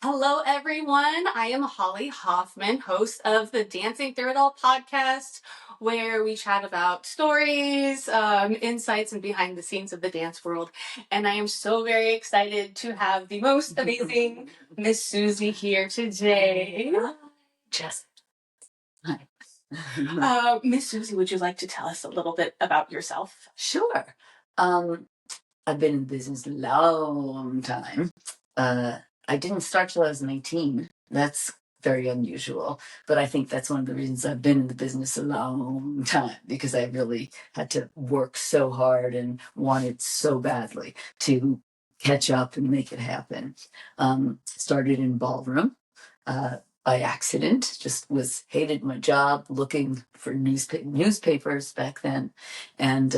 Hello, everyone. I am Holly Hoffman, host of the Dancing Through It All podcast, where we chat about stories, insights, and behind the scenes of the dance world. And I am so very excited to have the most amazing Miss Suzy here today. Just hi. Miss Suzy, would you like to tell us a little bit about yourself? Sure. I've been in business a long time. I didn't start till I was 19. That's very unusual, but I think that's one of the reasons I've been in the business a long time, because I really had to work so hard and wanted so badly to catch up and make it happen. Started in ballroom. By accident, just hated my job, looking for newspapers back then, and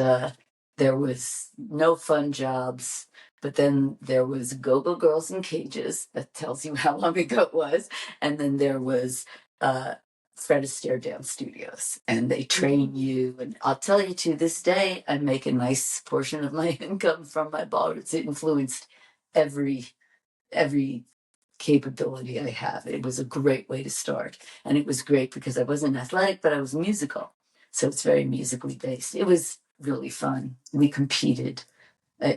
there was no fun jobs. But then there was Go-Go Girls in Cages. That tells you how long ago it was. And then there was Fred Astaire Dance Studios, and they train you. And I'll tell you, to this day, I make a nice portion of my income from my ballroom. It's influenced every capability I have. It was a great way to start. And it was great because I wasn't athletic, but I was musical. So it's very musically based. It was really fun. We competed.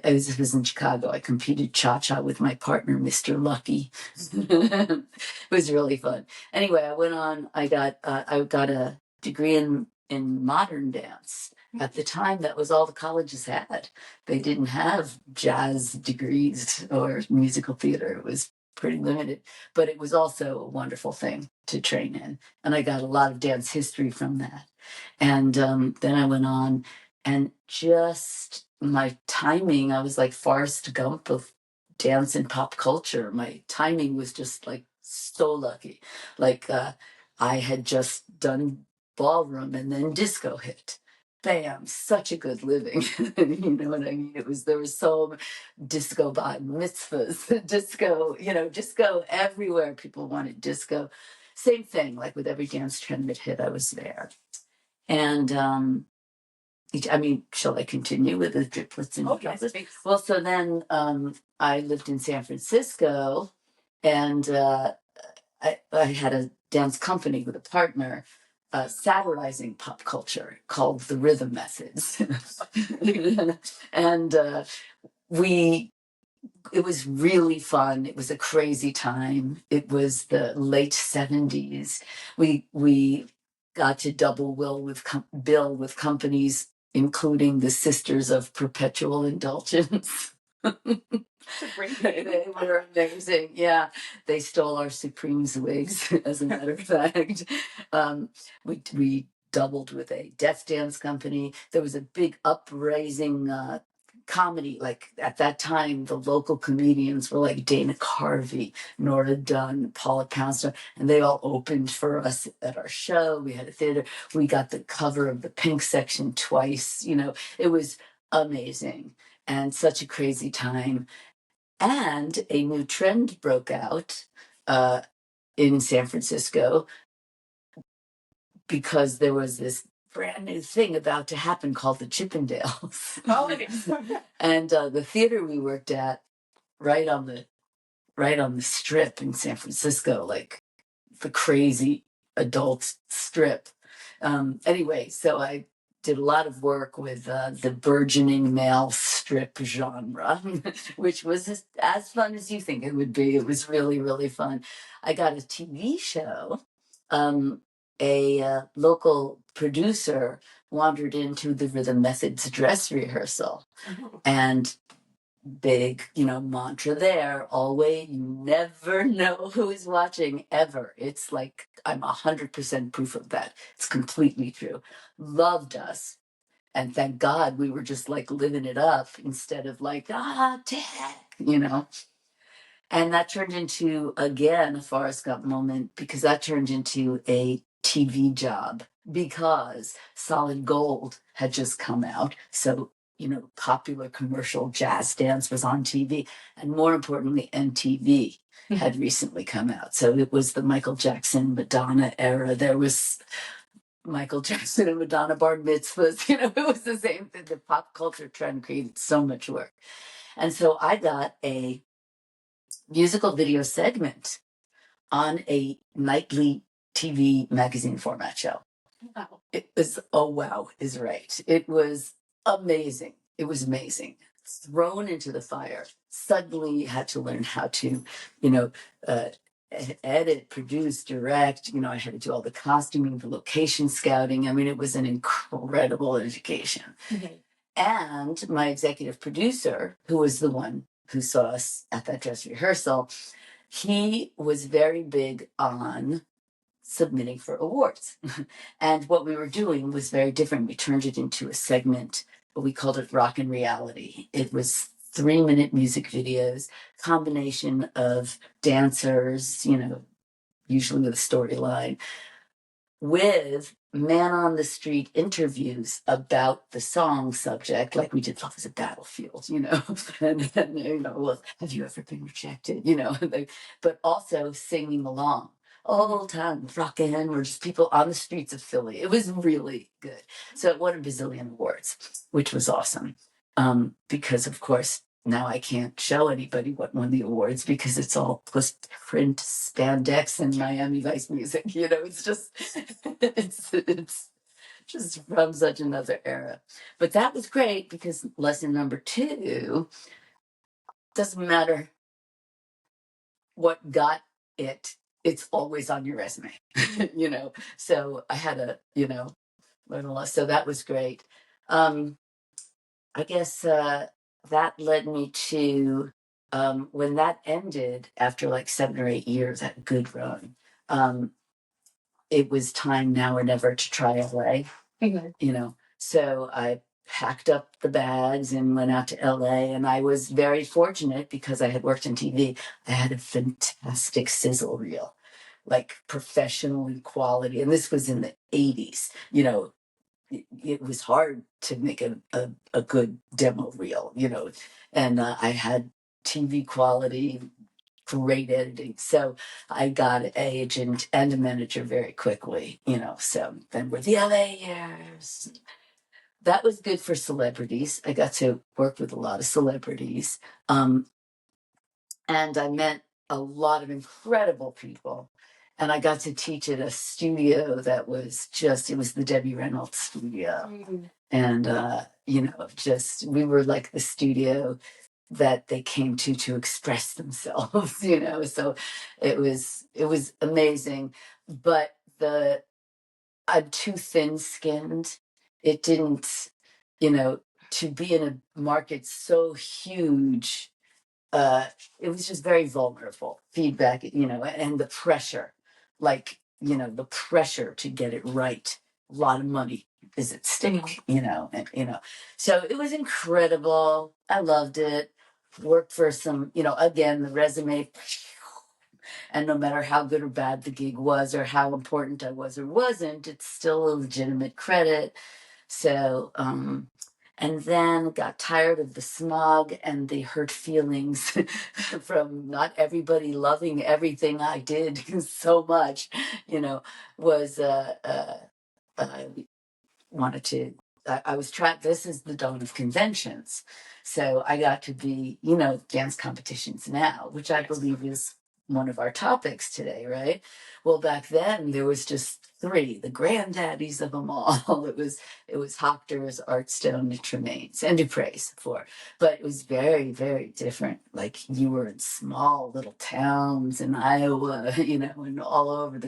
This was in Chicago. I competed cha-cha with my partner, Mr. Lucky. It was really fun. Anyway, I went on. I got a degree in modern dance. At the time, that was all the colleges had. They didn't have jazz degrees or musical theater. It was pretty limited, but it was also a wonderful thing to train in. And I got a lot of dance history from that. And then I went on, and just my timing, I was like Forrest Gump of dance and pop culture. My timing was just like so lucky. Like I had just done ballroom, and then disco hit. Bam, such a good living. You know what I mean? There was so disco bat mitzvahs, disco everywhere. People wanted disco. Same thing, like with every dance trend that hit, I was there. And shall I continue with the driplets and yes, Well, so then I lived in San Francisco, and I had a dance company with a partner, satirizing pop culture, called the Rhythm Methods. And it was really fun. It was a crazy time. It was the late 70s. We got to double bill with companies, including the Sisters of Perpetual Indulgence. They were amazing. Yeah, they stole our Supremes wigs, as a matter of fact. We doubled with a deaf dance company. There was a big upraising comedy. Like at that time, the local comedians were like Dana Carvey, Nora Dunn, Paula Poundstone, and they all opened for us at our show. We had a theater. We got the cover of the Pink Section twice. It was amazing and such a crazy time. And a new trend broke out in San Francisco, because there was this brand new thing about to happen called the Chippendales. And the theater we worked at, right on the strip in San Francisco, like the crazy adult strip. Anyway, so I did a lot of work with the burgeoning male strip genre, which was as fun as you think it would be. It was really, really fun. I got a TV show. A local producer wandered into the Rhythm Methods dress rehearsal, and big, mantra there, always, you never know who is watching ever. It's like, I'm 100% proof of that. It's completely true. Loved us. And thank God we were just like living it up, instead of like, tech. And that turned into, again, a Forrest Gump moment, because that turned into a TV job, because Solid Gold had just come out. So, popular commercial jazz dance was on TV. And more importantly, MTV had recently come out. So it was the Michael Jackson, Madonna era. There was Michael Jackson and Madonna bar mitzvahs. It was the same thing. The pop culture trend created so much work. And so I got a musical video segment on a nightly TV magazine format show. Wow. It was, oh wow, is right. It was amazing. It was amazing. Thrown into the fire. Suddenly had to learn how to, you know, uh, edit, produce, direct. You know, I had to do all the costuming, the location scouting. I mean, it was an incredible education. Mm-hmm. And my executive producer, who was the one who saw us at that dress rehearsal, he was very big on submitting for awards. And what we were doing was very different. We turned it into a segment, but we called it Rock and Reality. It was 3-minute music videos, combination of dancers, you know, usually with a storyline, with man on the street interviews about the song subject, like we did Love is a Battlefield, you know, and you know, well, have you ever been rejected, you know, but also singing along. All time rockin', we're just people on the streets of Philly. It was really good. So it won a bazillion awards, which was awesome. Because of course now I can't show anybody what won the awards because it's all print spandex and Miami Vice music. You know, it's just it's just from such another era. But that was great because lesson number 2, doesn't matter what got it, it's always on your resume. You know. So I had a, you know, learn a lot. So that was great. I guess that led me to when that ended after like 7 or 8 years, that good run. It was time now or never to try LA. Mm-hmm. You know, so I packed up the bags and went out to LA, and I was very fortunate because I had worked in TV. I had a fantastic sizzle reel, like professional quality, and this was in the 80s. You know, it was hard to make a good demo reel, you know, and I had TV quality, great editing. So I got an agent and a manager very quickly, you know. So then were the LA years. That was good for celebrities. I got to work with a lot of celebrities. And I met a lot of incredible people. And I got to teach at a studio that was just, it was the Debbie Reynolds studio. Mm-hmm. And, you know, just, we were like the studio that they came to express themselves, you know. So it was amazing. But I'm too thin skinned. It didn't, you know, to be in a market so huge, it was just very vulnerable feedback, you know, and the pressure, like, you know, the pressure to get it right. A lot of money is at stake, you know, and, you know, so it was incredible. I loved it. Worked for some, you know, again, the resume, and no matter how good or bad the gig was or how important I was or wasn't, it's still a legitimate credit. So, and then got tired of the smog and the hurt feelings from not everybody loving everything I did so much, you know, was, I wanted to, I was trying, this is the dawn of conventions. So I got to be, you know, dance competitions now, which I believe is one of our topics today, right? Well, back then there was just 3, the granddaddies of them all. It was Hochter's, Artstone, and Tremaines, and Dupre's for. But it was very, very different. Like you were in small little towns in Iowa, you know, and all over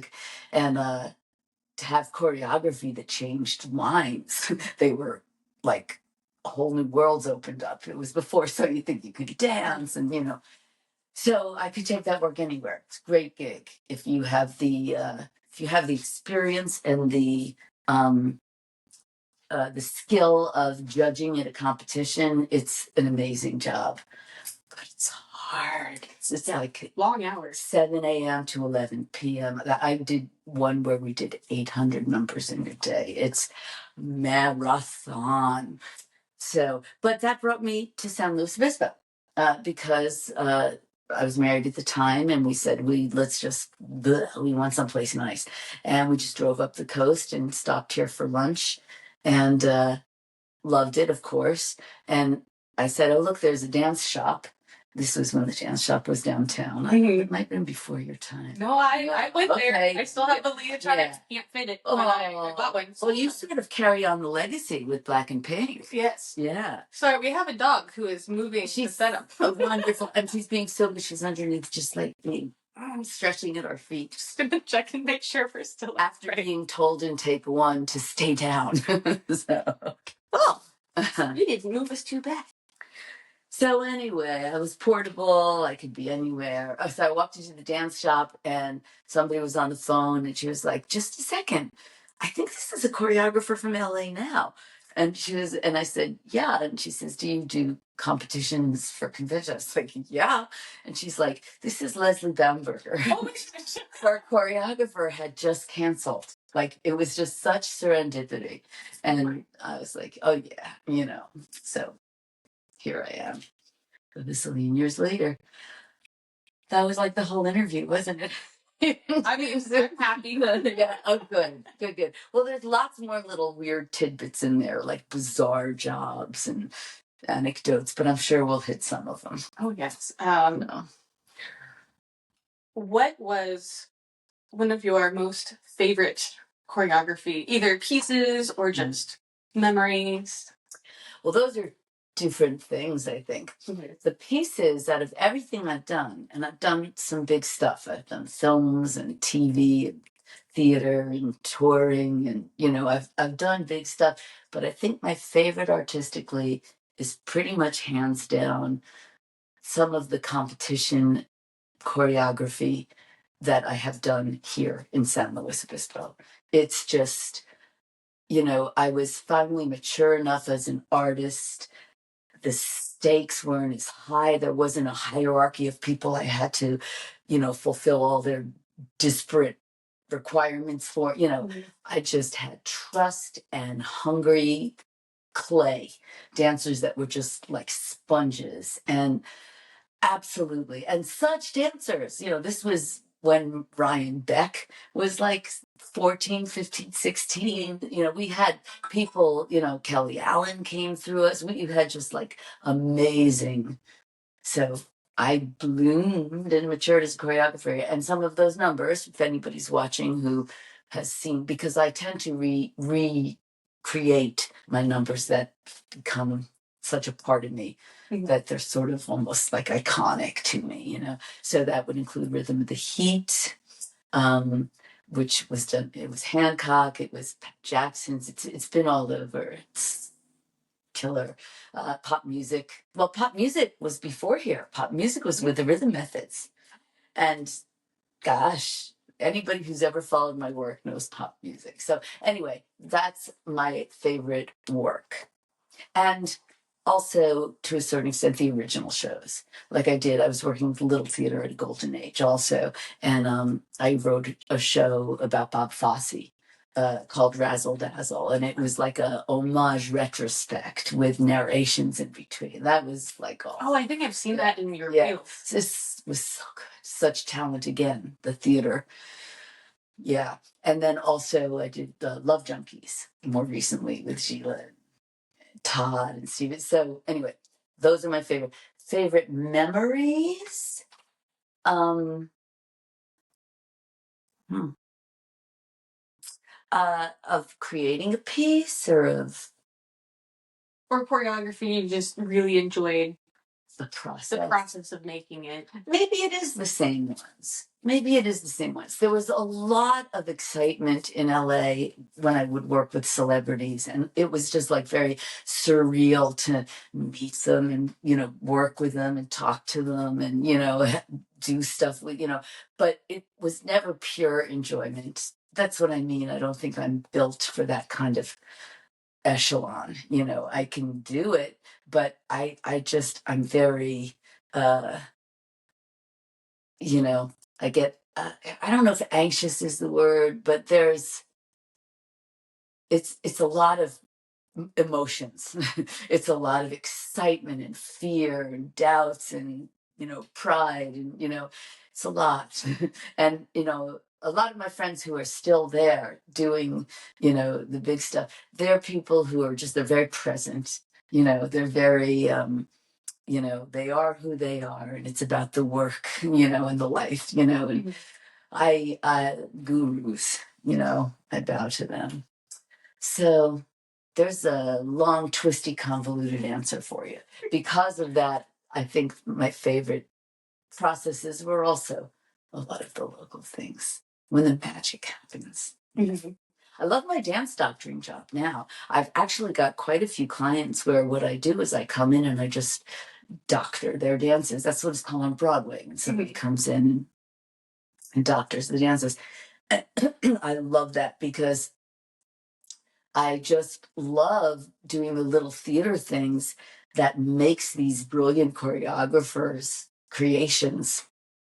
and to have choreography that changed lines. They were like whole new worlds opened up. It was before So You Think You Could Dance, and you know. So I could take that work anywhere. It's a great gig if you have the experience and the skill of judging at a competition. It's an amazing job, but it's hard. It's like long hours, 7 a.m. to 11 p.m. I did one where we did 800 numbers in a day. It's marathon. So, but that brought me to San Luis Obispo because I was married at the time, and we said we want someplace nice, and we just drove up the coast and stopped here for lunch, and loved it, of course. And I said, "Oh, look, there's a dance shop." This was when the dance shop was downtown. It might have been before your time. No, I went there. I still have the leotard. I can't fit it. But I got one. Well, you sort of carry on the legacy with Black and Pink. Yes. Yeah. So we have a dog who is moving. She's set up. Wonderful. And she's being so good. She's underneath, just like being stretching at our feet. Just gonna check and make sure we're still after being told in take one to stay down. You didn't move us too bad. So anyway, I was portable. I could be anywhere. So I walked into the dance shop and somebody was on the phone and she was like, "Just a second. I think this is a choreographer from LA now." And I said, "Yeah." And she says, "Do you do competitions for conventions?" I was like, "Yeah." And she's like, "This is Leslie Bamberger." Oh, her choreographer had just canceled. Like, it was just such serendipity. And I was like, "Oh yeah," so here I am, a zillion years later. That was like the whole interview, wasn't it? I mean, I'm happy. Yeah. Oh, good. Well, there's lots more little weird tidbits in there, like bizarre jobs and anecdotes, but I'm sure we'll hit some of them. Oh, yes. No. What was one of your most favorite choreography, either pieces or just memories? Well, those are different things, I think. Mm-hmm. The pieces, out of everything I've done, and I've done some big stuff. I've done films and TV and theater and touring, and I've done big stuff. But I think my favorite artistically is pretty much hands down some of the competition choreography that I have done here in San Luis Obispo. It's just, I was finally mature enough as an artist. The stakes weren't as high. There wasn't a hierarchy of people I had to, fulfill all their disparate requirements for. Mm-hmm. I just had trust and hungry clay dancers that were just like sponges. And absolutely. And such dancers, this was when Ryan Beck was like 14, 15, 16. We had people, Kelly Allen came through us. We had just like amazing. So I bloomed and matured as a choreographer. And some of those numbers, if anybody's watching who has seen, because I tend to recreate my numbers that become such a part of me, mm-hmm. that they're sort of almost like iconic to me, So that would include Rhythm of the Heat, which was done. It was Hancock. It was Pat Jackson's. It's been all over. It's killer. Pop music. Well, pop music was before here. Pop music was with the Rhythm Methods, and gosh, anybody who's ever followed my work knows pop music. So anyway, that's my favorite work. And also, to a certain extent, the original shows. Like I was working with Little Theater at a Golden Age also. And I wrote a show about Bob Fosse called Razzle Dazzle. And it was like a homage retrospect with narrations in between. That was like, oh, I think I've seen that in your reels. This was so good. Such talent again, the theater. Yeah. And then also I did the Love Junkies more recently with Sheila, Todd, and Steven. So anyway, those are my favorite memories. Of creating a piece or choreography you just really enjoyed the process. Of making it. Maybe it is the same ones. There was a lot of excitement in LA when I would work with celebrities, and it was just like very surreal to meet them and, work with them and talk to them and, do stuff with, but it was never pure enjoyment. That's what I mean. I don't think I'm built for that kind of echelon. I can do it, but I'm very, I get, I don't know if anxious is the word, but it's a lot of emotions. It's a lot of excitement and fear and doubts and, pride and, it's a lot. And, a lot of my friends who are still there doing, the big stuff, they're people who are they're very present, they're very, you know, they are who they are, and it's about the work, you know, and the life, you know, and I gurus, you know, I bow to them. So there's a long, twisty, convoluted answer for you. Because of that, I think my favorite processes were also a lot of the local things when the magic happens. Mm-hmm. I love my dance doctoring job now. I've actually got quite a few clients where what I do is I come in and I just doctor their dances. That's what it's called on Broadway. And somebody comes in and doctors the dances. I love that because I just love doing the little theater things that makes these brilliant choreographers' creations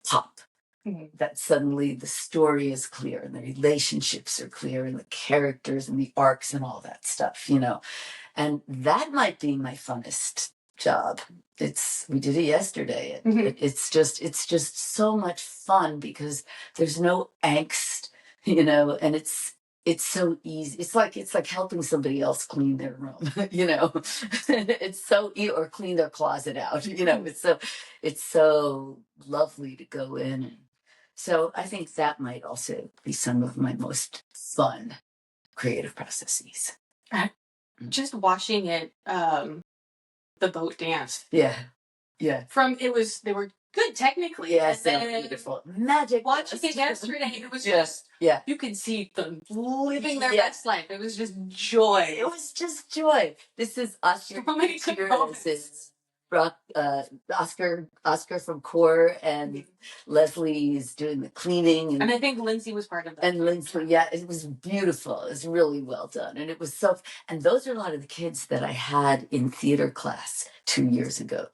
pop. Mm-hmm. That suddenly the story is clear and the relationships are clear and the characters and the arcs and all that stuff, you know. And that might be my funnest job. We did it yesterday. It's just so much fun because there's no angst, you know, and it's so easy. It's like helping somebody else clean their room, you know. It's so or clean their closet out, you know. It's so lovely to go in. So I think that might also be some of my most fun creative processes. Just watching it, the boat dance. Yeah. Yeah. They were good technically. Yes, and then beautiful. Magic. Watching it yesterday, it was just, yeah. You could see them living their best life. It was just joy. It was just joy. This is Oscar. So many components. Oscar from Core, and Leslie is doing the cleaning, and I think Lindsay was part of that. And Lindsay, yeah, it was beautiful. It was really well done, and it was so. And those are a lot of the kids that I had in theater class 2 years ago,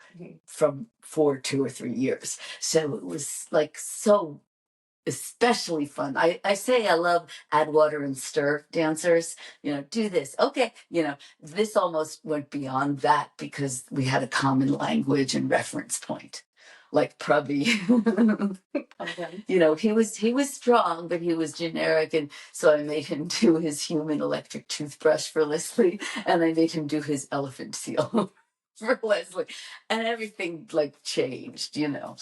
from 2 or 3 years. So it was like so especially fun. I say I love add water and stir dancers, you know, do this. Okay. You know, this almost went beyond that because we had a common language and reference point. Like Prubby. Okay. You know, he was strong, but he was generic. And so I made him do his human electric toothbrush for Leslie, and I made him do his elephant seal for Leslie. And everything like changed, you know.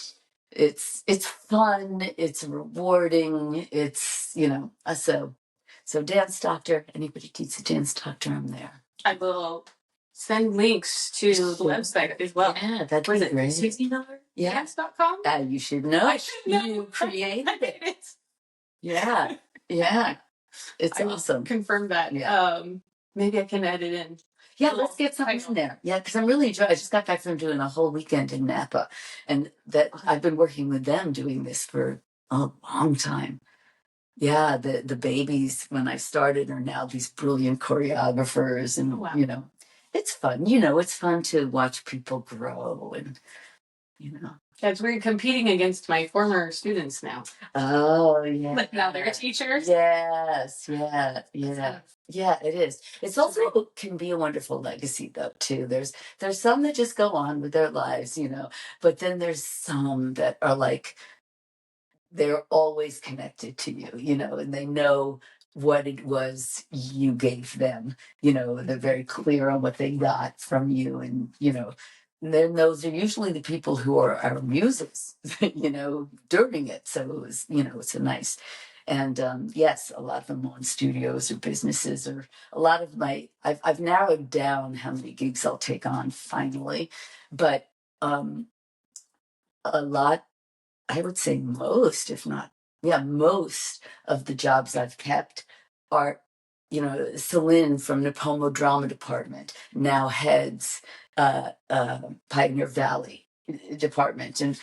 It's fun, it's rewarding, it's, you know, so dance doctor, anybody needs a dance doctor, I'm there. I will send links to the website as well. Yeah, that'd be great. Suzy Miller? Yeah. Dance.com? You should know. I should know. You created it. Yeah. Yeah. It's awesome. Confirm that. Yeah. Maybe I can edit in. Yeah, let's get something in there. Yeah, because I'm really enjoying. I just got back from doing a whole weekend in Napa, and that I've been working with them doing this for a long time. Yeah, the babies when I started are now these brilliant choreographers, and you know, it's fun. You know, it's fun to watch people grow, and you know. That's weird competing against my former students now. Oh, yeah. But now they're teachers. Yes, yeah, yeah. Yeah, it is. It's also can be a wonderful legacy though, too. There's some that just go on with their lives, you know, but then there's some that are like they're always connected to you, you know, and they know what it was you gave them, you know, they're very clear on what they got from you, and you know, and then those are usually the people who are our muses, you know, during it. So it was, you know, it's a nice, and yes, a lot of them own studios or businesses, or a lot of I've narrowed down how many gigs I'll take on finally, but a lot, I would say most, if not, yeah, most of the jobs I've kept are, you know, Celine from Napomo Drama Department now heads Pioneer Valley Department. And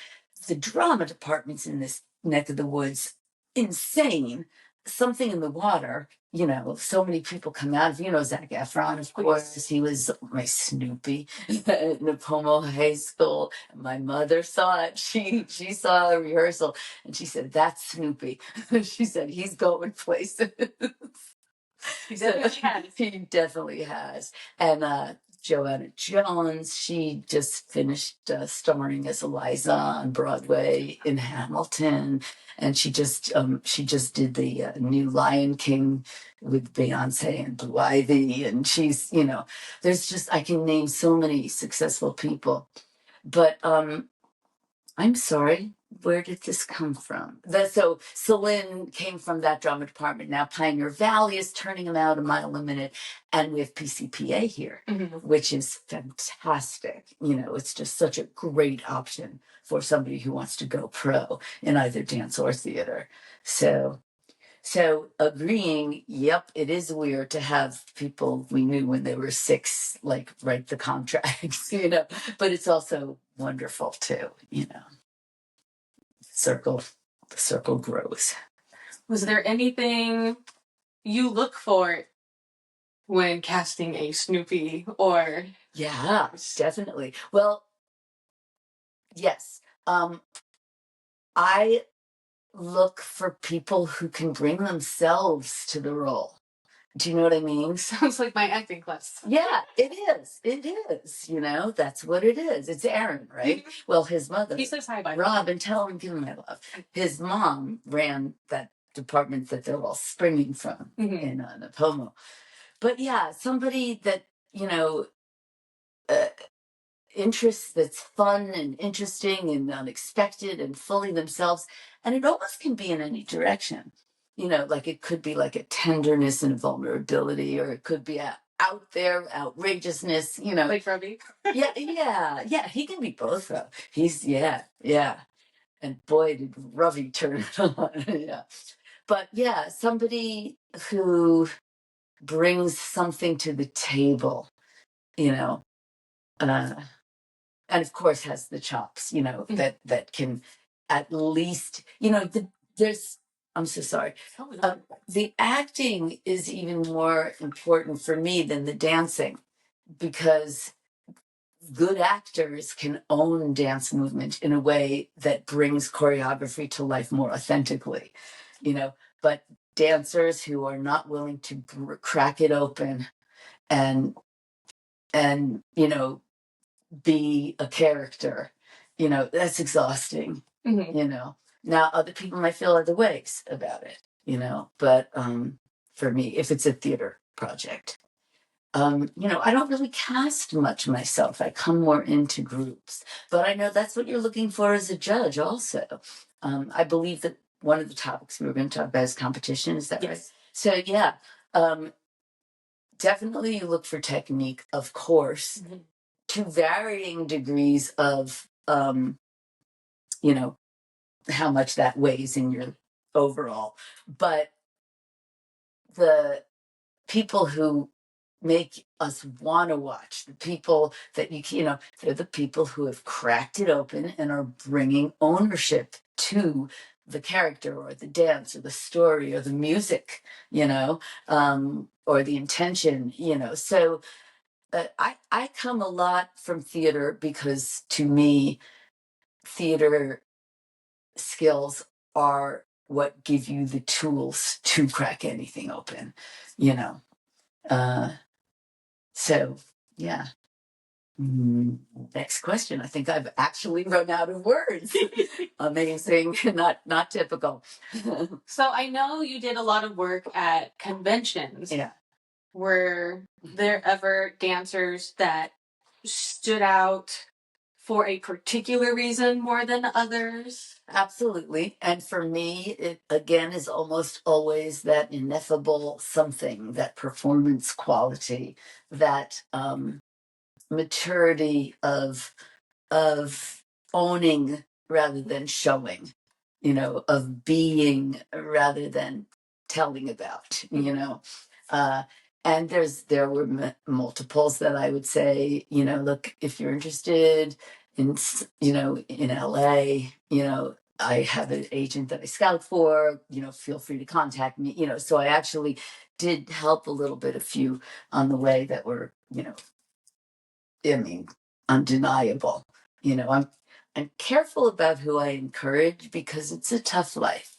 the drama department's in this neck of the woods, insane. Something in the water, you know, so many people come out of, you know, Zac Efron, of course, he was my Snoopy at Napomo High School. My mother saw it. She saw a rehearsal and she said, "That's Snoopy." She said, "He's going places." He definitely has. He definitely has. And Joanna Jones, she just finished starring as Eliza on Broadway in Hamilton, and she just did the new Lion King with Beyonce and Blue Ivy, and she's, you know, there's just, I can name so many successful people. But I'm sorry, where did this come from? So Celine came from that drama department. Now Pioneer Valley is turning them out a mile a minute. And we have PCPA here, which is fantastic. It's just such a great option for somebody who wants to go pro in either dance or theater. So agreeing, yep, it is weird to have people we knew when they were 6, like write the contracts, but it's also wonderful too, the circle grows. Was there anything you look for when casting a Snoopy or? Yeah, definitely. Well, yes. I look for people who can bring themselves to the role. Do you know what I mean? Sounds like my acting class. Yeah, it is. It is. That's what it is. It's Aaron, right? Well, his mother. He says hi, bye. Rob, and tell him, give him my love. His mom ran that department that they're all springing from in Napomo. But yeah, somebody that, interests that's fun and interesting and unexpected and fully themselves. And it almost can be in any direction. Like it could be like a tenderness and vulnerability, or it could be out there outrageousness, Like Robbie. yeah, he can be both though. Yeah, and boy did Ravi turn it on. Yeah, but yeah, somebody who brings something to the table, uh and of course has the chops, that can at least, there's, I'm so sorry. The acting is even more important for me than the dancing, because good actors can own dance movement in a way that brings choreography to life more authentically, but dancers who are not willing to crack it open and be a character, that's exhausting. Now other people might feel other ways about it, but for me, if it's a theater project, I don't really cast much myself. I come more into groups, but I know that's what you're looking for as a judge also. I believe that one of the topics we were going to talk about is competition. Is that right? So yeah, definitely you look for technique, of course, to varying degrees of how much that weighs in your overall. But the people who make us want to watch, the people that they're the people who have cracked it open and are bringing ownership to the character or the dance or the story or the music, or the intention, so I come a lot from theater, because to me, theater skills are what give you the tools to crack anything open, so yeah. Next question. I think I've actually run out of words. Amazing. Not typical. So I know you did a lot of work at conventions. Yeah. Were there ever dancers that stood out for a particular reason more than others? Absolutely. And for me, it again is almost always that ineffable something, that performance quality, that maturity of owning rather than showing, of being rather than telling about, and there were multiples that I would say, look, if you're interested in, in LA, I have an agent that I scout for, feel free to contact me, so I actually did help a little bit, a few on the way that were, undeniable. I'm careful about who I encourage, because it's a tough life,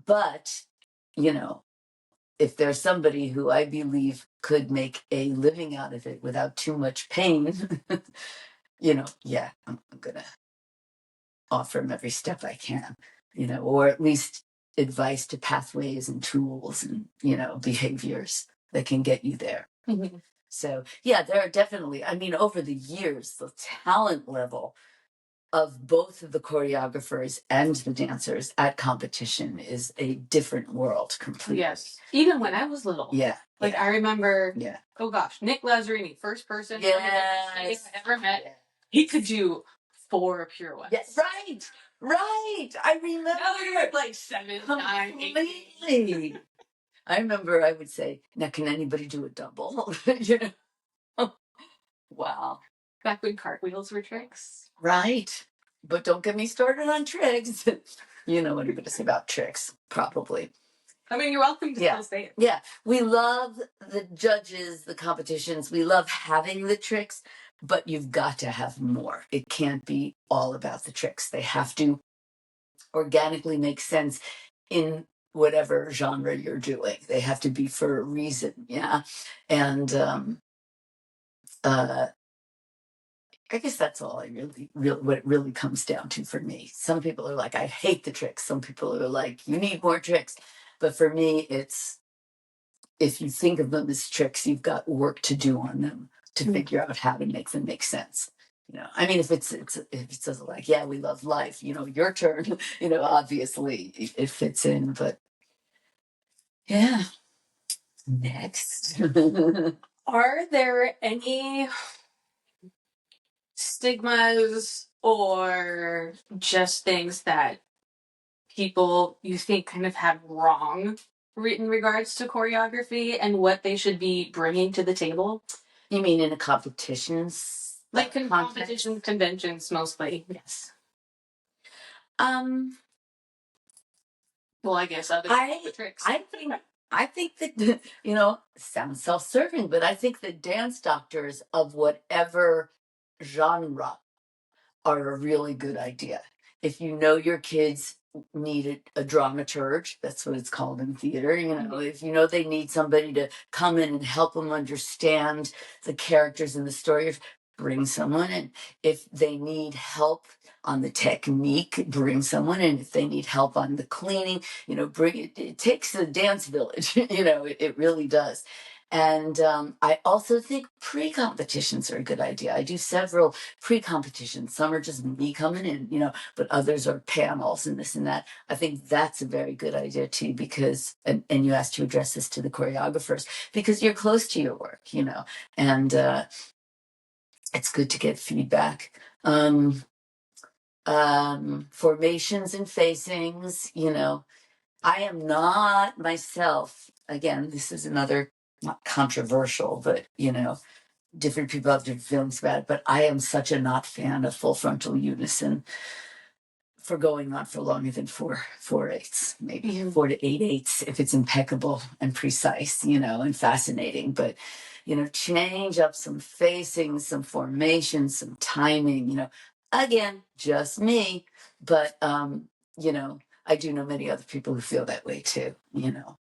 but if there's somebody who I believe could make a living out of it without too much pain, yeah, I'm gonna offer them every step I can, or at least advice to pathways and tools and behaviors that can get you there. So yeah, there are definitely, I mean, over the years, the talent level of both the choreographers and the dancers at competition is a different world completely. Yes. Even when I was little. Yeah. Like yeah. I remember, Yeah. oh gosh, Nick Lazzarini, first person Yes. I ever met. He could do 4 pirouettes. Yes. Right. I remember. Now you're like 7, 9, 8. Completely. I remember I would say, now can anybody do a double? You know? Wow. Back when cartwheels were tricks. Right. But don't get me started on tricks. You know what I'm going to say about tricks, probably. I mean, you're welcome to still say it. Yeah. We love the judges, the competitions. We love having the tricks, but you've got to have more. It can't be all about the tricks. They have to organically make sense in whatever genre you're doing. They have to be for a reason. Yeah. And I guess that's all I what it really comes down to for me. Some people are like, I hate the tricks. Some people are like, you need more tricks. But for me, it's, if you think of them as tricks, you've got work to do on them to figure out how to make them make sense. You know, I mean, if it's if it says like, yeah, we love life, you know, your turn, you know, obviously it fits in, but yeah. Next. Are there any stigmas or just things that people you think kind of have wrong in regards to choreography and what they should be bringing to the table? You mean in a competitions? Like in competition conventions mostly, yes. Well, I guess other than tricks. I think that, you know, sounds self-serving, but I think that dance doctors of whatever genre are a really good idea. If you know your kids need a dramaturge, that's what it's called in theater, you know, if you know they need somebody to come in and help them understand the characters in the story, bring someone in. If they need help on the technique, bring someone in. If they need help on the cleaning, you know, bring it. It takes a dance village, you know, it really does. And I also think pre-competitions are a good idea. I do several pre-competitions. Some are just me coming in, you know, but others are panels and this and that. I think that's a very good idea too, because, and you asked to address this to the choreographers, because you're close to your work, you know, and it's good to get feedback. Formations and facings, you know, I am not myself, again, this is another, not controversial, but, you know, different people have different feelings about it, but I am such a not fan of full frontal unison for going on for longer than 4/8, maybe 4 to 8/8, if it's impeccable and precise, you know, and fascinating. But, you know, change up some facing, some formation, some timing, you know, again, just me. But, you know, I do know many other people who feel that way too, you know.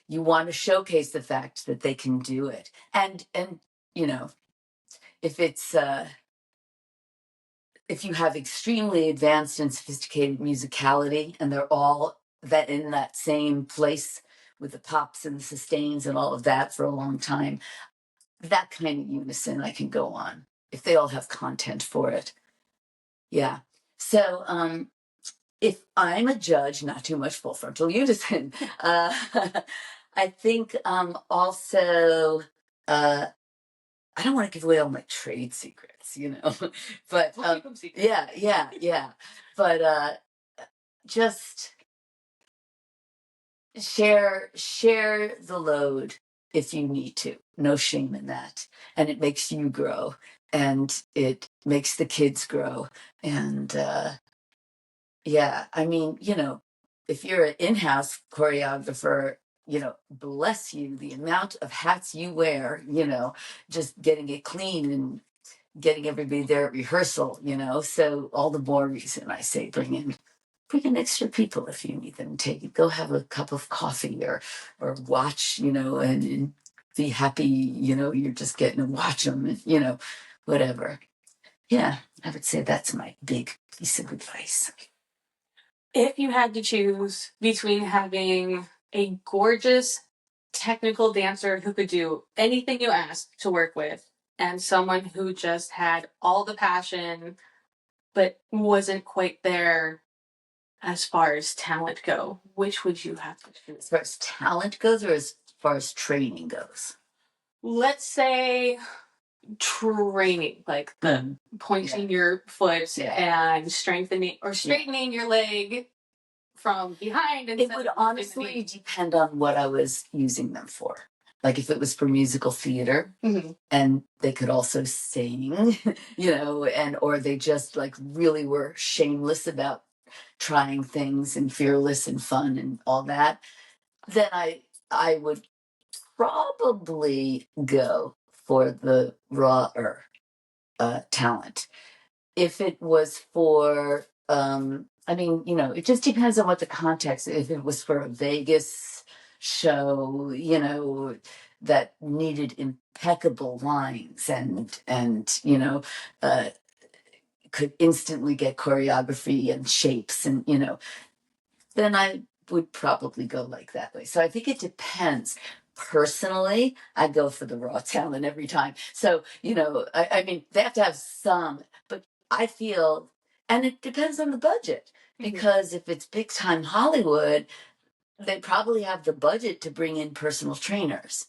You want to showcase the fact that they can do it. And, you know, if it's, if you have extremely advanced and sophisticated musicality and they're all that in that same place with the pops and the sustains and all of that for a long time, that kind of unison I can go on if they all have content for it. Yeah. So if I'm a judge, not too much full frontal unison. I think also I don't want to give away all my trade secrets, you know, but We'll keep them secret. yeah. But just share the load if you need to. No shame in that, and it makes you grow, and it makes the kids grow, and yeah. I mean, you know, if you're an in-house choreographer, you know, bless you, the amount of hats you wear, you know, just getting it clean and getting everybody there at rehearsal, you know. So all the more reason I say bring in extra people if you need them. Go have a cup of coffee or watch, you know, and be happy, you know, you're just getting to watch them, you know, whatever. Yeah, I would say that's my big piece of advice. If you had to choose between having a gorgeous technical dancer who could do anything you asked to work with, and someone who just had all the passion but wasn't quite there as far as talent go, which would you have to choose? As far as talent goes, or as far as training goes? Let's say training, like the pointing your foot and strengthening or straightening your leg from behind. And it would honestly depend on what I was using them for. Like if it was for musical theater and they could also sing, and or they just like really were shameless about trying things and fearless and fun and all that, then I would probably go for the rawer talent. If it was for, it just depends on what the context. If it was for a Vegas show, that needed impeccable lines and could instantly get choreography and shapes and then I would probably go like that way. So I think it depends. Personally, I go for the raw talent every time. So, they have to have some, but I feel, and it depends on the budget, because if it's big time Hollywood, they probably have the budget to bring in personal trainers,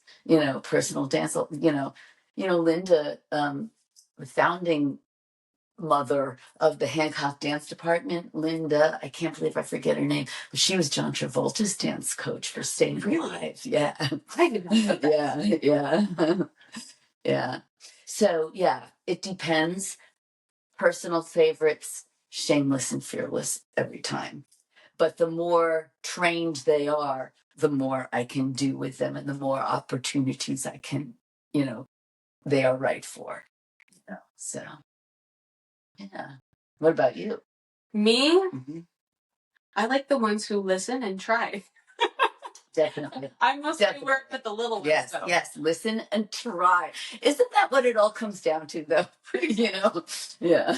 personal dance, Linda, the founding mother of the Hancock Dance Department, Linda. I can't believe I forget her name, but she was John Travolta's dance coach for Staying Alive. Yeah. I did not know that. Yeah. Yeah. So, it depends. Personal favorites, shameless and fearless every time. But the more trained they are, the more I can do with them and the more opportunities I can, they are right for. So. Yeah. What about you? Me? I like the ones who listen and try. Definitely. I mostly work with the little ones. Yes, though. yes. Listen and try. Isn't that what it all comes down to, though? Yeah.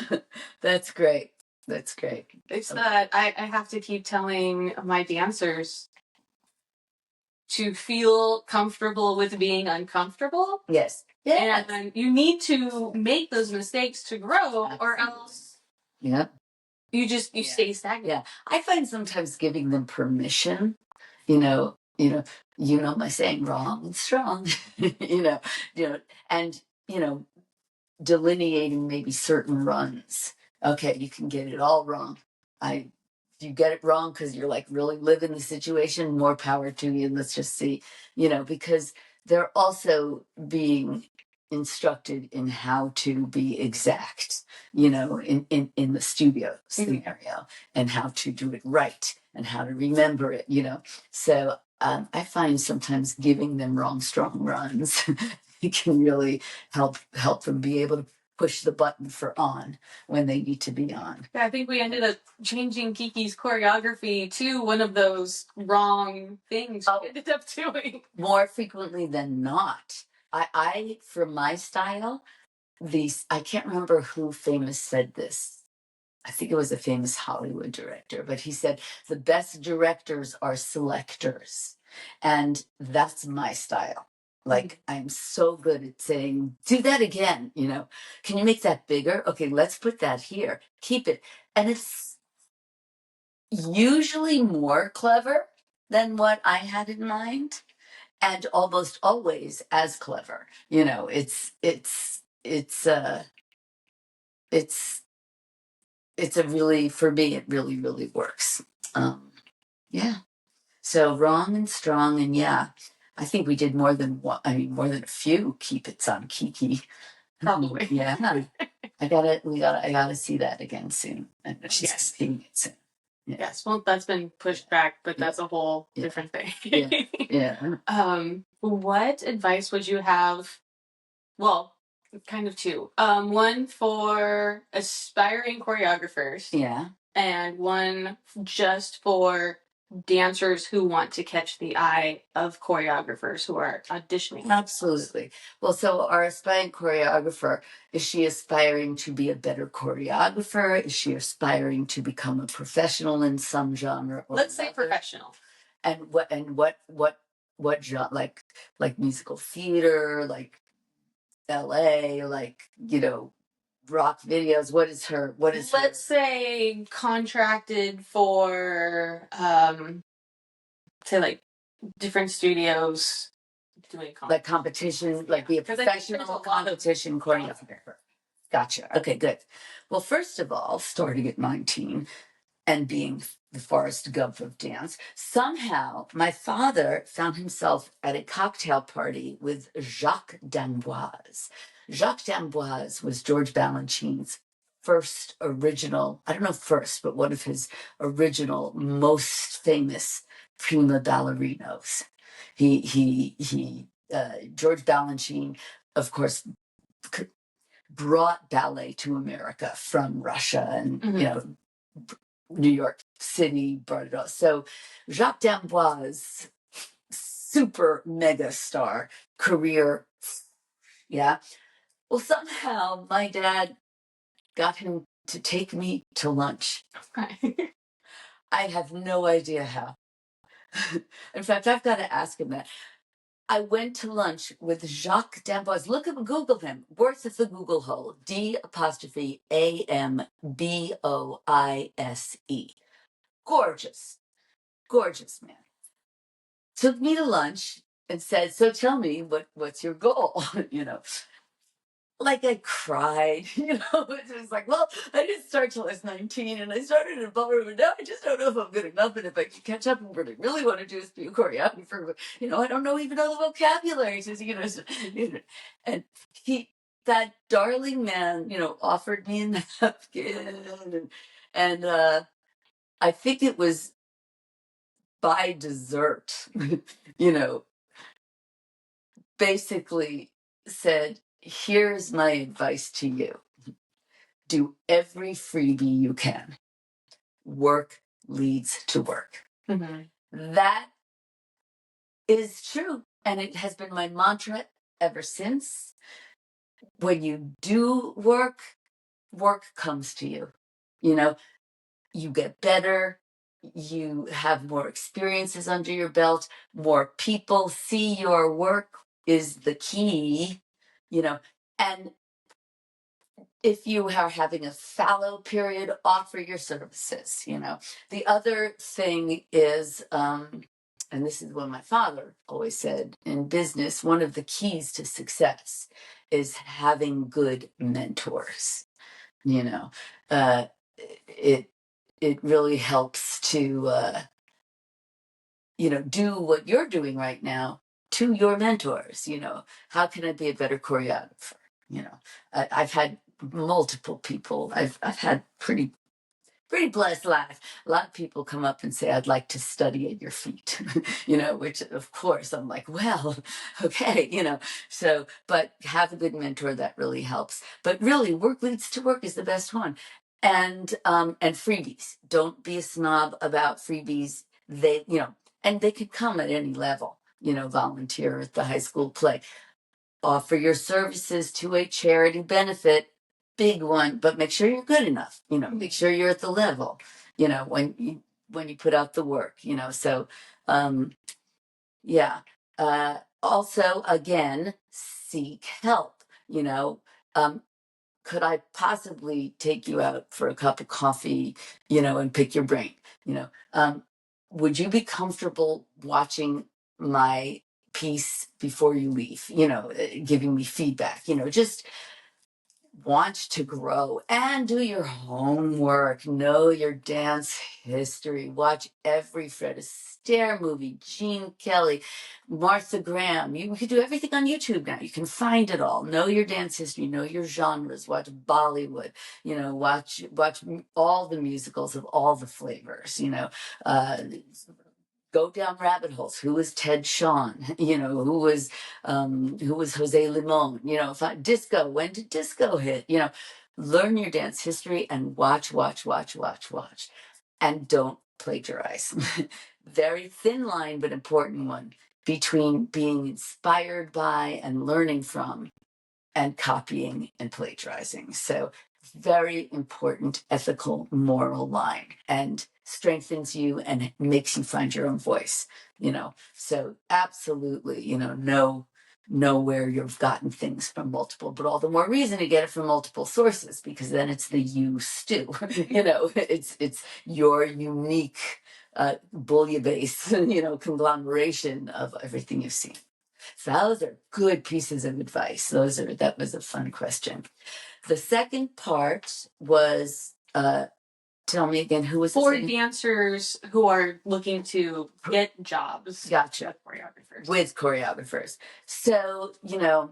That's great. That's great. It's that I have to keep telling my dancers to feel comfortable with being uncomfortable. Yes. Yeah. And you need to make those mistakes to grow, or else you stay stagnant. Yeah. I find sometimes giving them permission, my saying wrong and strong, and delineating maybe certain runs. Okay, you can get it all wrong. If you get it wrong because you're like really living the situation, more power to you. Let's just see, because they're also being instructed in how to be exact, in the studio scenario, and how to do it right and how to remember it, So I find sometimes giving them wrong, strong runs it can really help them be able to push the button for on when they need to be on. Yeah, I think we ended up changing Kiki's choreography to one of those wrong things she ended up doing. More frequently than not. I for my style, I can't remember who famous said this. I think it was a famous Hollywood director, but he said the best directors are selectors. And that's my style. Like, I'm so good at saying, do that again, Can you make that bigger? Okay, let's put that here. Keep it. And it's usually more clever than what I had in mind, and almost always as clever. It's a really, for me, it really, really works. Yeah. So wrong and strong, and I think we did more than one. I mean, more than a few keep it's on Kiki. Probably. Yeah. I gotta see that again soon. And she's seeing it soon. Yeah. Yes, well, that's been pushed back, but that's a whole different thing. What advice would you have? Well, kind of two. One for aspiring choreographers. Yeah. And one just for dancers who want to catch the eye of choreographers who are auditioning. Absolutely. Well, so our aspiring choreographer, is she aspiring to be a better choreographer? Is she aspiring to become a professional in some genre? Let's say professional. And what what genre, like musical theater, like ballet, like, rock videos? Let's say contracted for say like different studios doing like competition, like be a professional competition choreographer. Gotcha. Okay, good. Well, first of all, starting at 19 and being the Forrest Gump of dance, somehow my father found himself at a cocktail party with Jacques d'Amboise. Jacques d'Amboise was George Balanchine's first original, I don't know first, but one of his original most famous prima ballerinos. George Balanchine, of course, brought ballet to America from Russia, and New York City brought it all. So Jacques d'Amboise, super mega star career. Yeah. Well, somehow my dad got him to take me to lunch. Right. I have no idea how. In fact, I've got to ask him that. I went to lunch with Jacques d'Amboise. Look at Google him. Worth of the Google hole. D'Amboise. Gorgeous, gorgeous man. Took me to lunch and said, "So tell me, what's your goal?" Like I cried, It was like, well, I didn't start till I was 19, and I started in a ballroom, and now I just don't know if I'm good enough, and if I can catch up, and what I really want to do is be a choreographer. I don't know even know the vocabulary. And that darling man, offered me a napkin, and I think it was by dessert, you know, basically said, here's my advice to you. Do every freebie you can. Work leads to work. Mm-hmm. That is true. And it has been my mantra ever since. When you do work, work comes to you. You get better. You have more experiences under your belt. More people see your work is the key, and if you are having a fallow period, offer your services. The other thing is, and this is what my father always said in business, one of the keys to success is having good mentors. Uh, it it really helps to do what you're doing right now to your mentors. How can I be a better choreographer? I've had multiple people. I've had pretty blessed life. A lot of people come up and say, I'd like to study at your feet, which of course I'm like, well, okay, so, but have a good mentor, that really helps. But really, work leads to work is the best one. And freebies. Don't be a snob about freebies. And they could come at any level, volunteer at the high school play, offer your services to a charity benefit, big one, but make sure you're good enough, make sure you're at the level, when you put out the work, so, yeah. Also, again, seek help, could I possibly take you out for a cup of coffee, and pick your brain, would you be comfortable watching my piece before you leave, giving me feedback, just want to grow and do your homework, know your dance history, watch every Fred Astaire movie, Gene Kelly, Martha Graham. You can do everything on YouTube now. You can find it all. Know your dance history, know your genres, watch Bollywood, watch all the musicals of all the flavors, go down rabbit holes. Who was Ted Shawn? Who was Jose Limon? Disco. When did disco hit? Learn your dance history and watch, and don't plagiarize. Very thin line, but important one between being inspired by and learning from, and copying and plagiarizing. So very important ethical, moral line. And strengthens you and makes you find your own voice, So absolutely, know where you've gotten things from multiple, but all the more reason to get it from multiple sources, because then it's the you stew. It's your unique bouillabaisse, conglomeration of everything you've seen. So those are good pieces of advice. That was a fun question. The second part was tell me again, who was for dancers who are looking to get jobs. Gotcha. With choreographers. So, a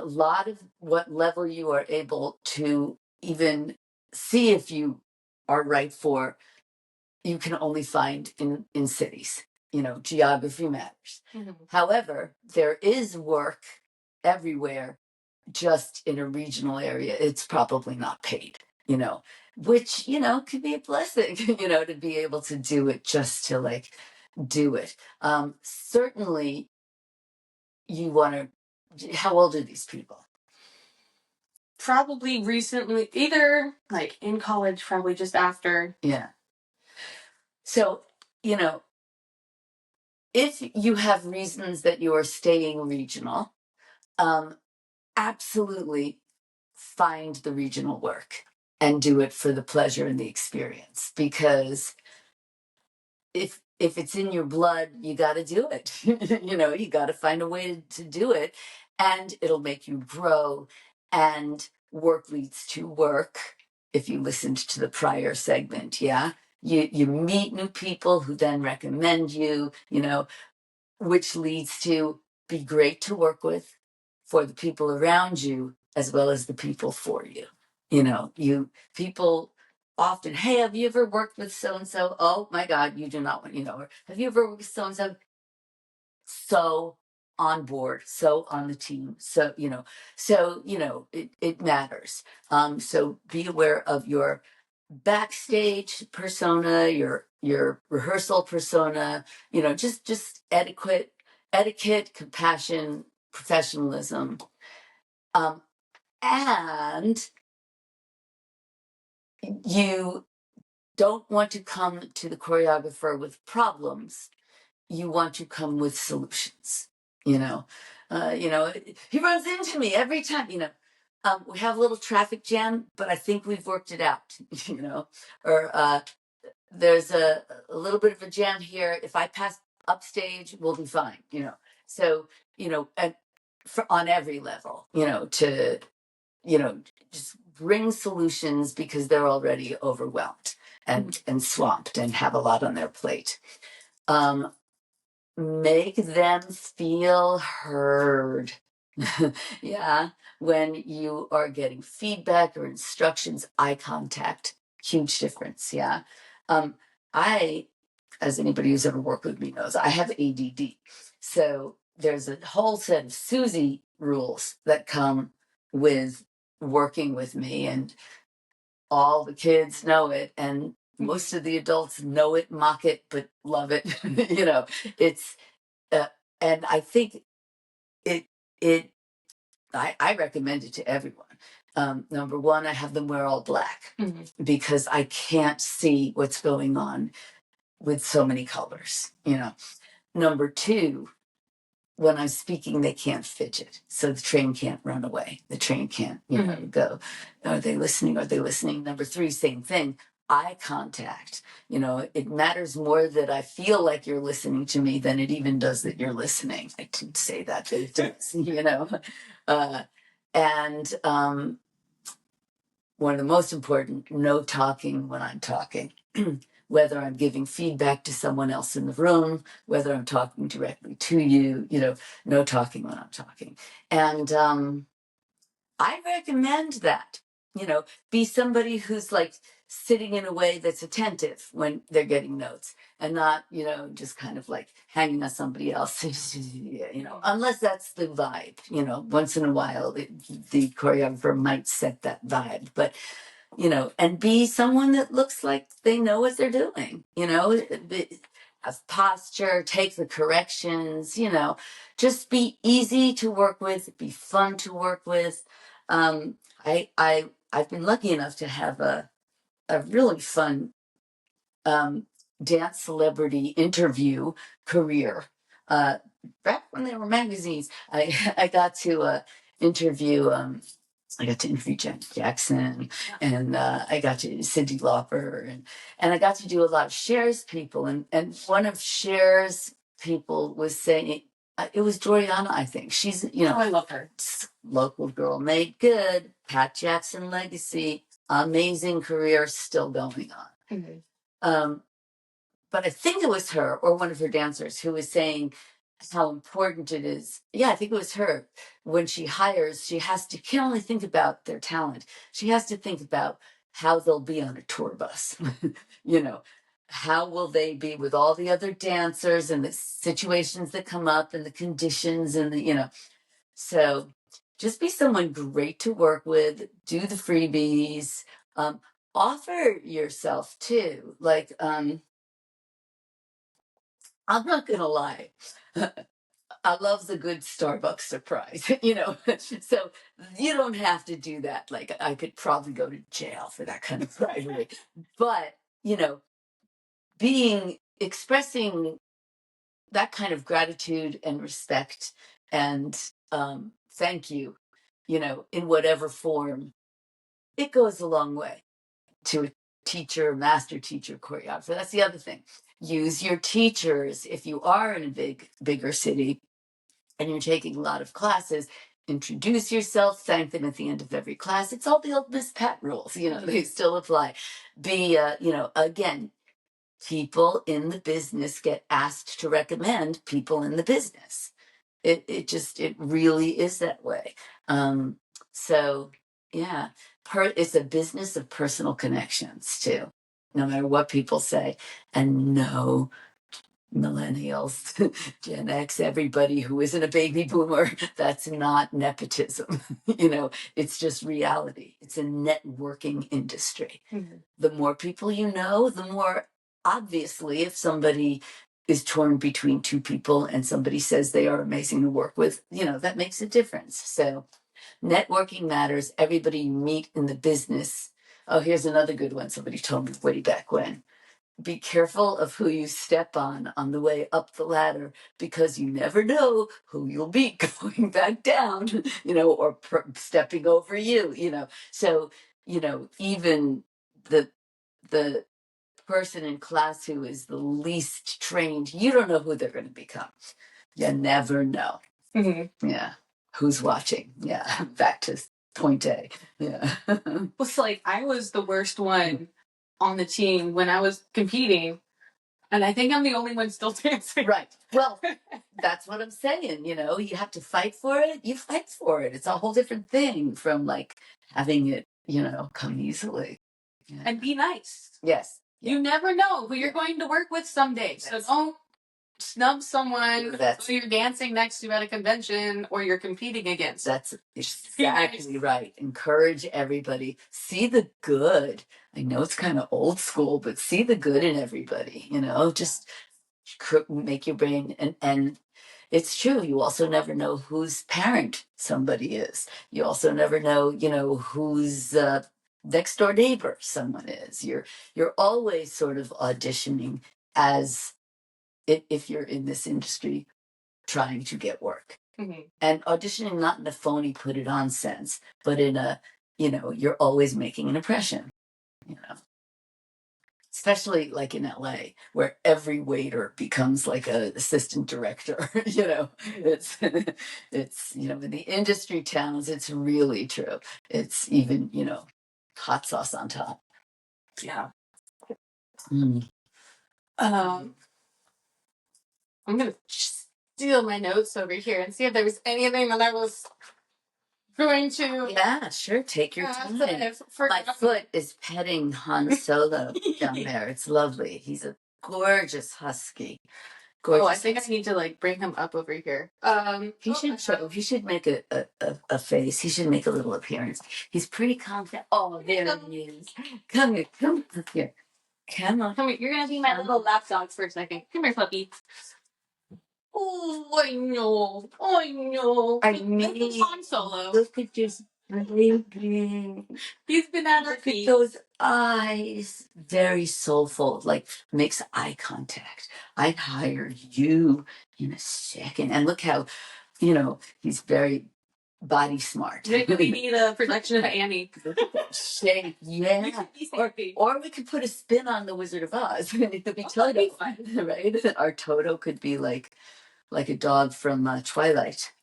lot of what level you are able to even see if you are right for, you can only find in cities. Geography matters. Mm-hmm. However, there is work everywhere, just in a regional area. It's probably not paid, which, could be a blessing, to be able to do it just to do it. Certainly you want to, how old are these people? Probably recently, either in college, probably just after. Yeah. So, if you have reasons that you are staying regional, absolutely find the regional work and do it for the pleasure and the experience, because if it's in your blood, you got to do it. You got to find a way to do it, and it'll make you grow. And work leads to work. If you listened to the prior segment, yeah, you meet new people who then recommend you, which leads to be great to work with for the people around you as well as the people for you. People often, hey, have you ever worked with so and so? Oh my God, you do not want, or have you ever worked with so and so? So on board, so on the team, so it matters. So be aware of your backstage persona, your rehearsal persona, just etiquette, compassion, professionalism. And you don't want to come to the choreographer with problems. You want to come with solutions. He runs into me every time. We have a little traffic jam, but I think we've worked it out. Or there's a little bit of a jam here. If I pass upstage, we'll be fine. So and on every level, to just bring solutions, because they're already overwhelmed and swamped and have a lot on their plate. Make them feel heard. Yeah, when you are getting feedback or instructions, eye contact, huge difference. Yeah. I, as anybody who's ever worked with me knows, I have ADD. So there's a whole set of Suzy rules that come with working with me, and all the kids know it, and most of the adults know it, mock it, but love it. It's and I think I recommend it to everyone. Number one, I have them wear all black, because I can't see what's going on with so many colors. Number two, when I'm speaking, they can't fidget. So the train can't run away. The train can't, go, are they listening? Are they listening? Number three, same thing. Eye contact. It matters more that I feel like you're listening to me than it even does that you're listening. I didn't say that, but it does, and one of the most important, no talking when I'm talking. Whether I'm giving feedback to someone else in the room, whether I'm talking directly to you, no talking when I'm talking. And I recommend that, be somebody who's sitting in a way that's attentive when they're getting notes, and not, just kind of hanging on somebody else, unless that's the vibe, once in a while, the choreographer might set that vibe, but and be someone that looks like they know what they're doing, have posture, take the corrections, just be easy to work with, be fun to work with. I've been lucky enough to have a really fun dance celebrity interview career. Back when there were magazines, I got to interview. I got to interview Janet Jackson, and I got to Cyndi Lauper, and I got to do a lot of Cher's people. And one of Cher's people was saying, it was Joriana, I think. She's, I love her. Local girl made good, Pat Jackson legacy, amazing career still going on. Mm-hmm. But I think it was her or one of her dancers who was saying how important it is. Yeah, I think it was her. When she hires, she can't only think about their talent. She has to think about how they'll be on a tour bus. How will they be with all the other dancers and the situations that come up and the conditions and so just be someone great to work with, do the freebies, offer yourself too. Like, I'm not gonna lie. I love the good Starbucks surprise, So you don't have to do that. Like I could probably go to jail for that kind of bribery. But, expressing that kind of gratitude and respect and thank you, in whatever form, it goes a long way to a teacher, master teacher, choreographer. That's the other thing. Use your teachers. If you are in a bigger city and you're taking a lot of classes, introduce yourself, thank them at the end of every class. It's all the old Miss Pat rules, they still apply. Be, again, people in the business get asked to recommend people in the business. It really is that way. So yeah, it's a business of personal connections too, no matter what people say. And no, millennials, Gen X, everybody who isn't a baby boomer, that's not nepotism. It's just reality. It's a networking industry. Mm-hmm. The more people you know, the more, obviously, if somebody is torn between two people and somebody says they are amazing to work with, that makes a difference. So networking matters. Everybody you meet in the business. Oh, here's another good one somebody told me way back when. Be careful of who you step on the way up the ladder, because you never know who you'll be going back down, or stepping over you, So, even the person in class who is the least trained, you don't know who they're going to become. You never know. Mm-hmm. Yeah. Who's watching? Yeah. Back to point A. Yeah. It's like I was the worst one on the team when I was competing, and I think I'm the only one still dancing. Right. Well, that's what I'm saying. You have to fight for it. You fight for it. It's a whole different thing from like having it, come easily. Yeah. And be nice. Yes. Yeah. You never know who you're going to work with someday. So don't snub someone who you're dancing next to at a convention or you're competing against. That's exactly right. Encourage everybody. See the good. I know it's kind of old school, but see the good in everybody. Just make your brain and it's true. You also never know whose parent somebody is. You also never know, whose next door neighbor someone is. You're always sort of auditioning as if you're in this industry trying to get work. Mm-hmm. And auditioning not in a phony put it on sense, but in a, you're always making an impression, especially like in LA, where every waiter becomes like an assistant director. It's in the industry towns, it's really true. It's even, hot sauce on top. Yeah. Mm. I'm gonna steal my notes over here and see if there was anything that I was going to. Yeah, sure. Take your time. My foot is petting Han Solo down there. It's lovely. He's a gorgeous husky. Gorgeous. I think husky. I need to like bring him up over here. He should show. He should make a face. He should make a little appearance. He's pretty confident. Oh, there he is. Come here. Come here. Come on. Come here. You're gonna be my little lap dog for a second. Come here, puppy. Oh, I know. I mean, Han Solo. Look at this baby. He's been at our Look at feet. those eyes. Very soulful, like makes eye contact. I'd hire you in a second. And look how, he's very body smart. Maybe we need a production of Annie. Shape, yeah. Or we could put a spin on the Wizard of Oz. It could be Toto, right? Our Toto could be like a dog from Twilight.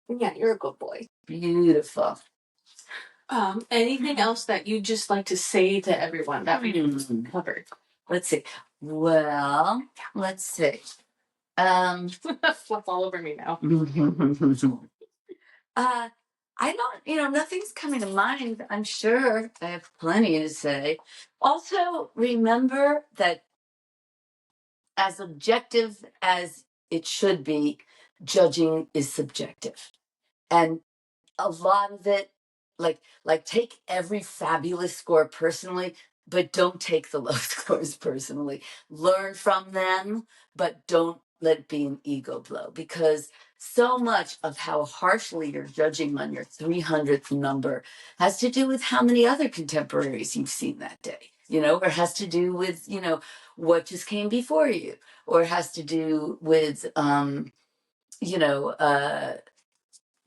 Yeah, you're a good boy. Beautiful. Anything else that you'd just like to say to everyone that we didn't cover? Let's see. Well, let's see. Fluff all over me now. I don't, nothing's coming to mind. I'm sure I have plenty to say. Also, remember that as objective as it should be, judging is subjective. And a lot of it, like take every fabulous score personally, but don't take the low scores personally. Learn from them, but don't let it be an ego blow, because so much of how harshly you're judging on your 300th number has to do with how many other contemporaries you've seen that day, or has to do with, what just came before you, or has to do with,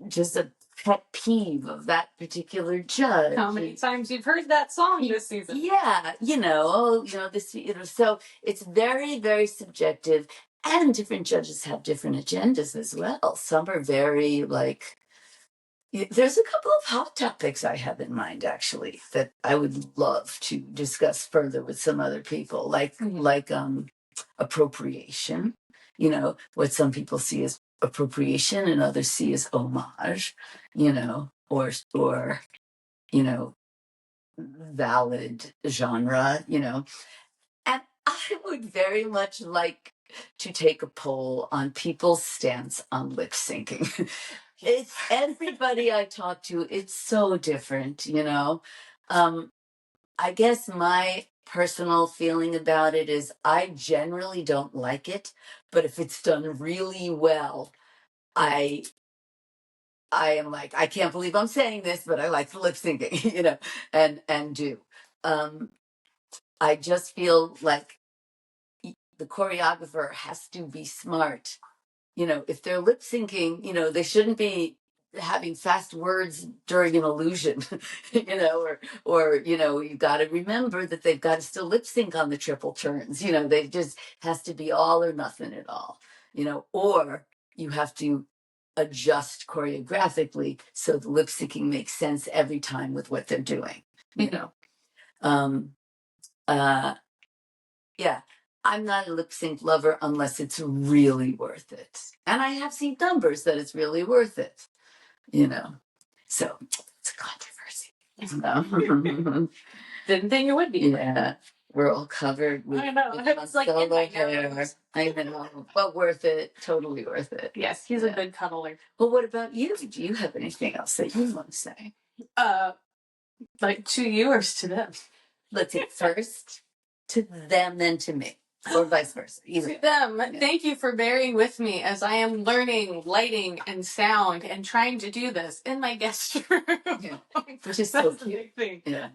just a pet peeve of that particular judge. How many times you've heard that song this season? Yeah, so it's very, very subjective, and different judges have different agendas as well. Some are very there's a couple of hot topics I have in mind actually that I would love to discuss further with some other people, like appropriation, what some people see as appropriation and others see as homage, or valid genre, And I would very much like to take a poll on people's stance on lip syncing. It's everybody I talk to, it's so different, I guess my personal feeling about it is I generally don't like it, but if it's done really well, I am like, I can't believe I'm saying this, but I like the lip syncing, and do. I just feel like the choreographer has to be smart. If they're lip syncing, they shouldn't be having fast words during an illusion, or you got to remember that they've got to still lip sync on the triple turns. They just has to be all or nothing at all, or you have to adjust choreographically so the lip syncing makes sense every time with what they're doing, um, yeah, I'm not a lip sync lover unless it's really worth it. And I have seen numbers that it's really worth it, So it's a controversy. Didn't think it would be. Yeah. We're all covered with, I know. It's like in my hair. I know. But worth it. Totally worth it. Yes, he's a good cuddler. Well, what about you? Do you have anything else that you want to say? Like to you or to them? Let's see. First to them, then to me. Or vice versa. Either. To them, thank you for bearing with me as I am learning lighting and sound and trying to do this in my guest room. Yeah. Which is so That's the big thing. Yeah.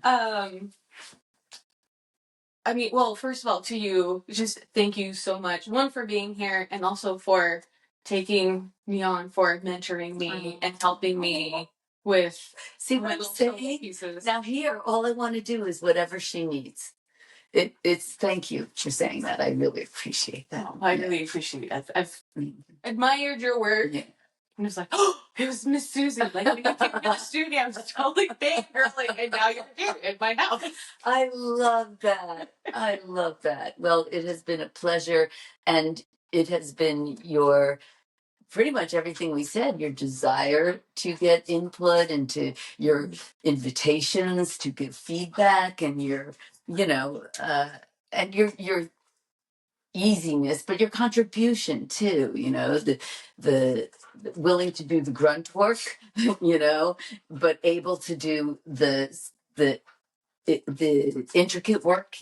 I mean, well, first of all, to you, just thank you so much. One, for being here, and also for taking me on, for mentoring me and helping me with what I'm saying? Pieces. Now here, all I want to do is whatever she needs. It's thank you for saying that. I really appreciate that. Oh, I really appreciate it. I've admired your work. Yeah. And it's like, oh, it was Miss Suzy. Like, when you came to the studio, I was totally fangirling, and now you're here in my house. I love that. Well, it has been a pleasure, and it has been your pretty much everything we said, your desire to get input and to your invitations to give feedback and your, and your easiness, but your contribution too, the willing to do the grunt work, but able to do the intricate work,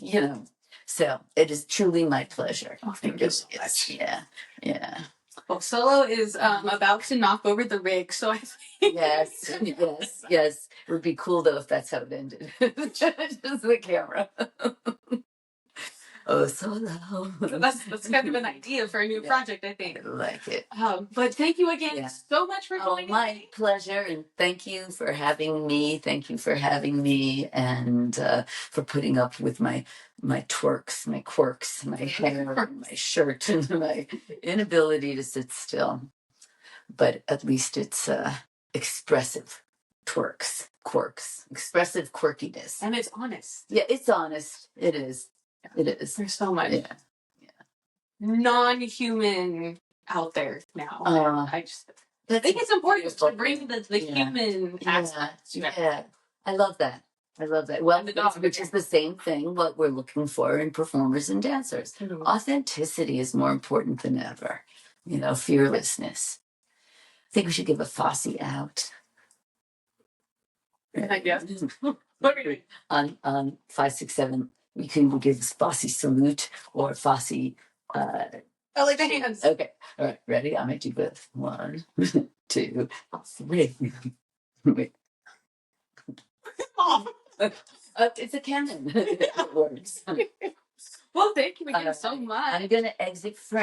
So it is truly my pleasure. Oh, thank you so much. Yeah. Well, Solo is about to knock over the rig, so I think Yes. It would be cool though if that's how it ended. Just the camera. Oh, Solo. That's kind of an idea for a new project, I think. I like it. But thank you again so much for joining my me. pleasure, and thank you for having me. Thank you for having me, and for putting up with my twerks, my quirks, my hair, my shirt, and my inability to sit still. But at least it's expressive quirks, expressive quirkiness, And it's honest. Yeah, it's honest. It is. It is. There's so much Yeah. non-human out there now. I think it's important to bring the human aspect. Yeah, I love that. Well, which is the same thing what we're looking for in performers and dancers. Mm-hmm. Authenticity is more important than ever. Fearlessness. I think we should give a Fosse out. Yeah. What are we doing? On 5, 6, 7, we can give Fosse salute or Fosse. I like the hands. Okay. All right. Ready? I'm going to do both. 1, 2, 3. Wait. It's a cannon. It works. Well, thank you again so much. I'm going to exit frame.